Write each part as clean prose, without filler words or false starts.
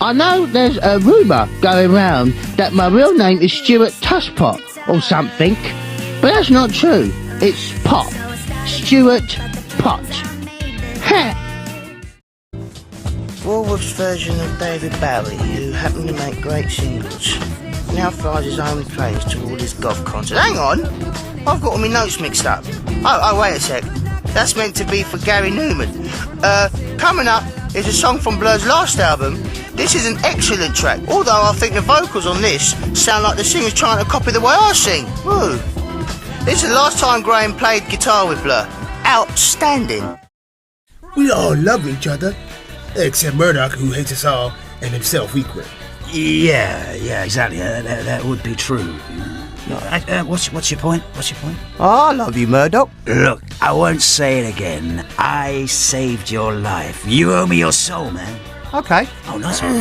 I know there's a rumour going round that my real name is Stuart Tusspot or something, but that's not true. It's Pot. Stuart Pot. Woolworth's version of David Bowie, who happened to make great singles, now flies his own planes to all his golf concerts. Hang on! I've got all my notes mixed up. Oh, wait a sec. That's meant to be for Gary Newman. Coming up is a song from Blur's last album. This is an excellent track, although I think the vocals on this sound like the singer's trying to copy the way I sing. Woo! This is the last time Graham played guitar with Blur. Outstanding. We all love each other, except Murdoch, who hates us all and himself equally. Yeah, exactly. That would be true. What's your point? I love you, Murdoch. Look, I won't say it again. I saved your life. You owe me your soul, man. Okay. Oh, nice one.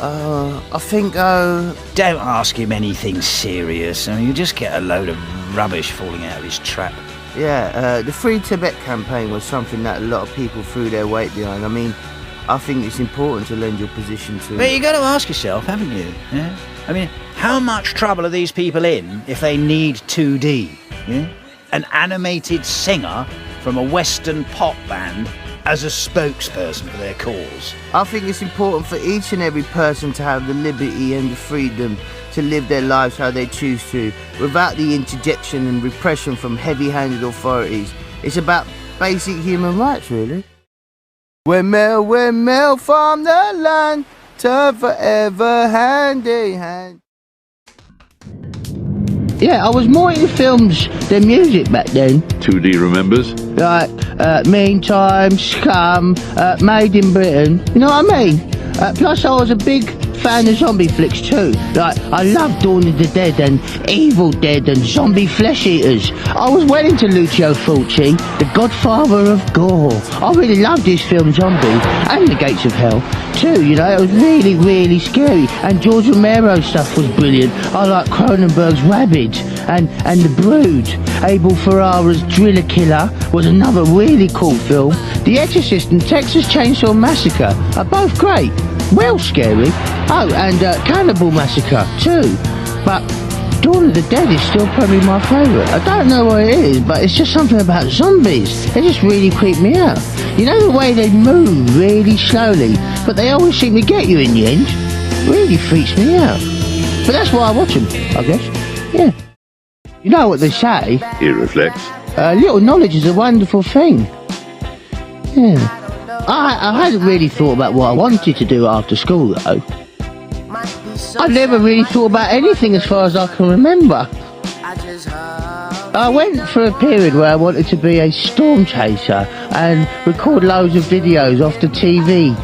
I think, Don't ask him anything serious. I mean, you just get a load of rubbish falling out of his trap. Yeah, the Free Tibet campaign was something that a lot of people threw their weight behind. I mean, I think it's important to lend your position to... But you got to ask yourself, haven't you? Yeah? I mean, how much trouble are these people in if they need 2D? Yeah? An animated singer from a Western pop band as a spokesperson for their cause. I think it's important for each and every person to have the liberty and the freedom to live their lives how they choose to, without the interjection and repression from heavy-handed authorities. It's about basic human rights, really. When Mel from the land, turn forever hand in hand. Yeah, I was more into films than music back then. 2D remembers? Like, Meantime, Scum, Made in Britain. You know what I mean? Plus I was a big fan of zombie flicks too. Like, I loved Dawn of the Dead and Evil Dead and Zombie Flesh Eaters. I was well into Lucio Fulci, the godfather of gore. I really loved his film Zombie and The Gates of Hell too, you know. It was really, really scary. And George Romero's stuff was brilliant. I like Cronenberg's Rabid and The Brood. Abel Ferrara's Driller Killer was another really cool film. The Exorcist and Texas Chainsaw Massacre are both great. Well scary. Oh, and Cannibal Massacre too. But Dawn of the Dead is still probably my favourite. I don't know what it is, but it's just something about zombies. They just really creep me out. You know the way they move really slowly, but they always seem to get you in the end? Really freaks me out. But that's why I watch them, I guess. Yeah. You know what they say? He reflects. Little knowledge is a wonderful thing. Yeah. I hadn't really thought about what I wanted to do after school, though. I never really thought about anything as far as I can remember. I went for a period where I wanted to be a storm chaser and record loads of videos off the TV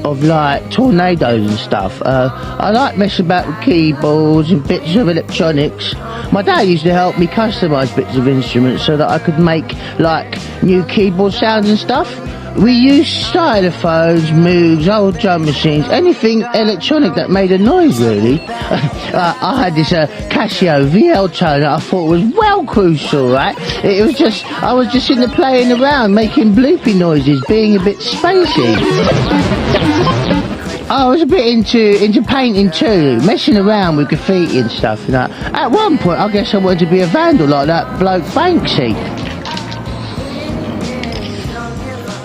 of like tornadoes and stuff. I like messing about with keyboards and bits of electronics. My dad used to help me customise bits of instruments so that I could make like new keyboard sounds and stuff. We used stylophones, Moogs, old drum machines, anything electronic that made a noise, really. I had this Casio VL tone that I thought was well crucial, right? It was just, I was just in the playing around, making bloopy noises, being a bit spacey. I was a bit into painting too, messing around with graffiti and stuff. You know. At one point, I guess I wanted to be a vandal like that bloke Banksy.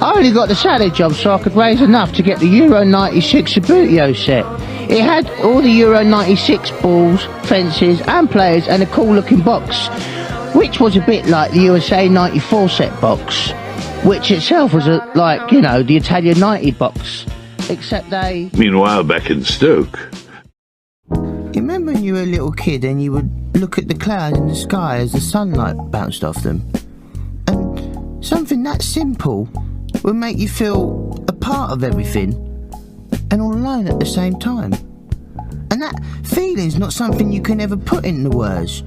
I only got the Saturday job so I could raise enough to get the Euro 96 Sabutio set. It had all the Euro 96 balls, fences and players and a cool looking box, which was a bit like the USA 94 set box, which itself was like, you know, the Italian 90 box, except they... Meanwhile, back in Stoke. You remember when you were a little kid and you would look at the clouds in the sky as the sunlight bounced off them? And something that simple would make you feel a part of everything and all alone at the same time. And that feeling's not something you can ever put into words.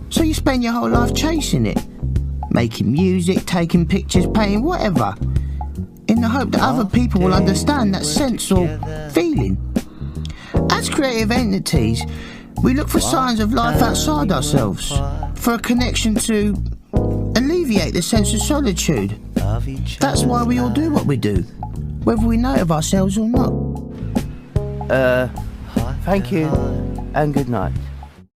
So you spend your whole life chasing it, making music, taking pictures, painting, whatever, in the hope that other people will understand that sense or feeling. As creative entities, we look for signs of life outside ourselves, for a connection to alleviate the sense of solitude. That's why we all do what we do, whether we know it of ourselves or not. Thank you and good night.